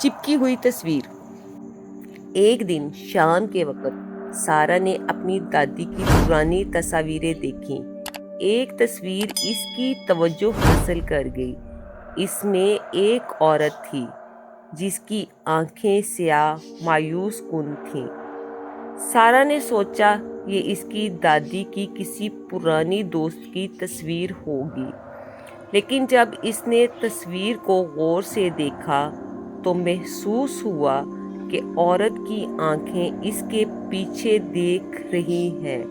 چپکی ہوئی تصویر۔ ایک دن شام کے وقت سارا نے اپنی دادی کی پرانی تصاویریں دیکھیں۔ ایک تصویر اس کی توجہ حاصل کر گئی۔ اس میں ایک عورت تھی جس کی آنکھیں سیاہ مایوس کن تھیں۔ سارا نے سوچا یہ اس کی دادی کی کسی پرانی دوست کی تصویر ہوگی، لیکن جب اس نے تصویر کو غور سے دیکھا تو محسوس ہوا کہ عورت کی آنکھیں اس کے پیچھے دیکھ رہی ہیں۔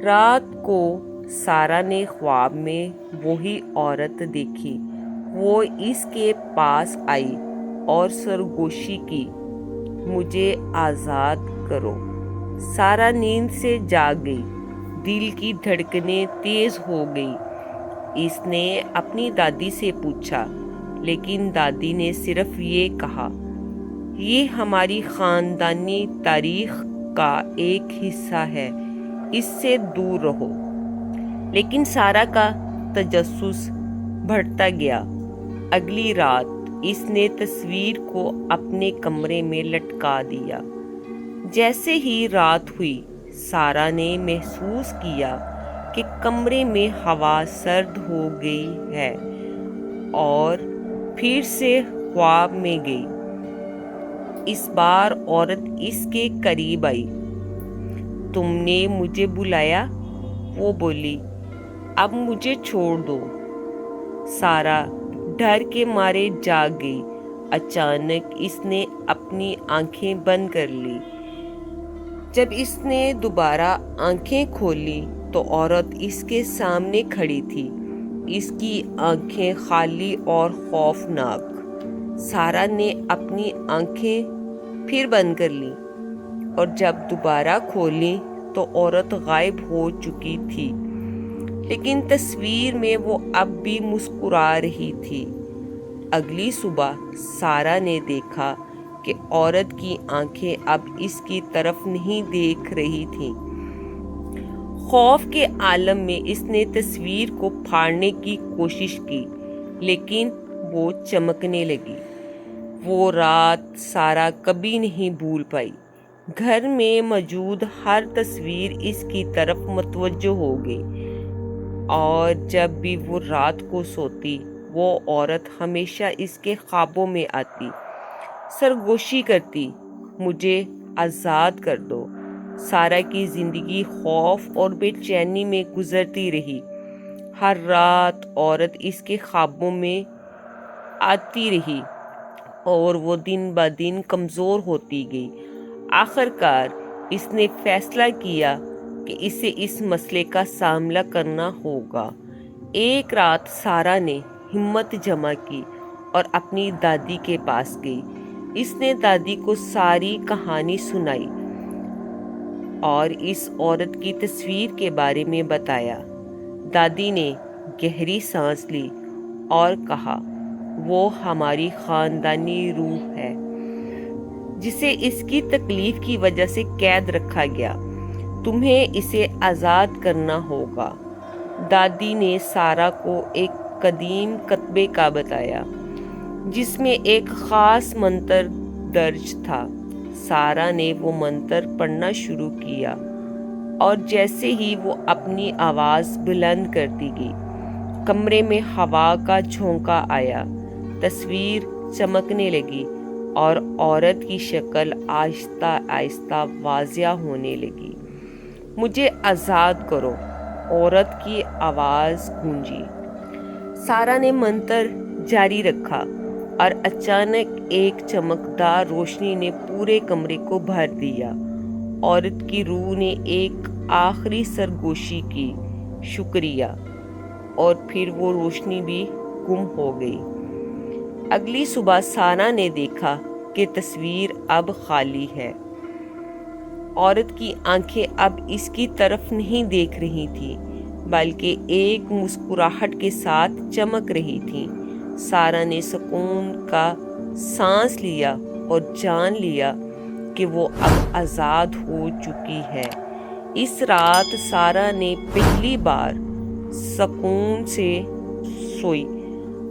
رات کو سارا نے خواب میں وہی عورت دیکھی۔ وہ اس کے پاس آئی اور سرگوشی کی، مجھے آزاد کرو۔ سارا نیند سے جاگ گئی، دل کی دھڑکنیں تیز ہو گئی۔ اس نے اپنی دادی سے پوچھا، لیکن دادی نے صرف یہ کہا، یہ ہماری خاندانی تاریخ کا ایک حصہ ہے، اس سے دور رہو۔ لیکن سارا کا تجسس بڑھتا گیا۔ اگلی رات اس نے تصویر کو اپنے کمرے میں لٹکا دیا۔ جیسے ہی رات ہوئی، سارا نے محسوس کیا کہ کمرے میں ہوا سرد ہو گئی ہے اور پھر سے خواب میں گئی۔ اس بار عورت اس کے قریب آئی۔ تم نے مجھے بلایا؟ وہ بولی۔ اب مجھے چھوڑ دو۔ سارا ڈر کے مارے جاگ گئی۔ اچانک اس نے اپنی آنکھیں بند کر لی۔ جب اس نے دوبارہ آنکھیں کھولی تو عورت اس کے سامنے کھڑی تھی، اس کی آنکھیں خالی اور خوفناک۔ سارا نے اپنی آنکھیں پھر بند کر لیں اور جب دوبارہ کھولیں تو عورت غائب ہو چکی تھی، لیکن تصویر میں وہ اب بھی مسکرا رہی تھی۔ اگلی صبح سارا نے دیکھا کہ عورت کی آنکھیں اب اس کی طرف نہیں دیکھ رہی تھیں۔ خوف کے عالم میں اس نے تصویر کو پھاڑنے کی کوشش کی، لیکن وہ چمکنے لگی۔ وہ رات سارا کبھی نہیں بھول پائی۔ گھر میں موجود ہر تصویر اس کی طرف متوجہ ہو گئی، اور جب بھی وہ رات کو سوتی، وہ عورت ہمیشہ اس کے خوابوں میں آتی، سرگوشی کرتی، مجھے آزاد کر دو۔ سارا کی زندگی خوف اور بے چینی میں گزرتی رہی۔ ہر رات عورت اس کے خوابوں میں آتی رہی اور وہ دن بہ دن کمزور ہوتی گئی۔ آخر کار اس نے فیصلہ کیا کہ اسے اس مسئلے کا سامنا کرنا ہوگا۔ ایک رات سارا نے ہمت جمع کی اور اپنی دادی کے پاس گئی۔ اس نے دادی کو ساری کہانی سنائی اور اس عورت کی تصویر کے بارے میں بتایا۔ دادی نے گہری سانس لی اور کہا، وہ ہماری خاندانی روح ہے جسے اس کی تکلیف کی وجہ سے قید رکھا گیا، تمہیں اسے آزاد کرنا ہوگا۔ دادی نے سارا کو ایک قدیم کتبے کا بتایا جس میں ایک خاص منتر درج تھا۔ سارا نے وہ منتر پڑھنا شروع کیا اور جیسے ہی وہ اپنی آواز بلند کرتی گئی، کمرے میں ہوا کا جھونکا آیا، تصویر چمکنے لگی اور عورت کی شکل آہستہ آہستہ واضح ہونے لگی۔ مجھے آزاد کرو، عورت کی آواز گونجی۔ سارا نے منتر جاری رکھا اور اچانک ایک چمکدار روشنی نے پورے کمرے کو بھر دیا۔ عورت کی روح نے ایک آخری سرگوشی کی، شکریہ، اور پھر وہ روشنی بھی گم ہو گئی۔ اگلی صبح سارا نے دیکھا کہ تصویر اب خالی ہے۔ عورت کی آنکھیں اب اس کی طرف نہیں دیکھ رہی تھیں، بلکہ ایک مسکراہٹ کے ساتھ چمک رہی تھیں۔ سارا نے سکون کا سانس لیا اور جان لیا کہ وہ اب آزاد ہو چکی ہے۔ اس رات سارا نے پہلی بار سکون سے سوئی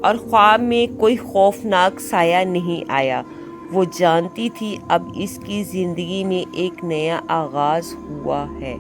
اور خواب میں کوئی خوفناک سایہ نہیں آیا۔ وہ جانتی تھی اب اس کی زندگی میں ایک نیا آغاز ہوا ہے۔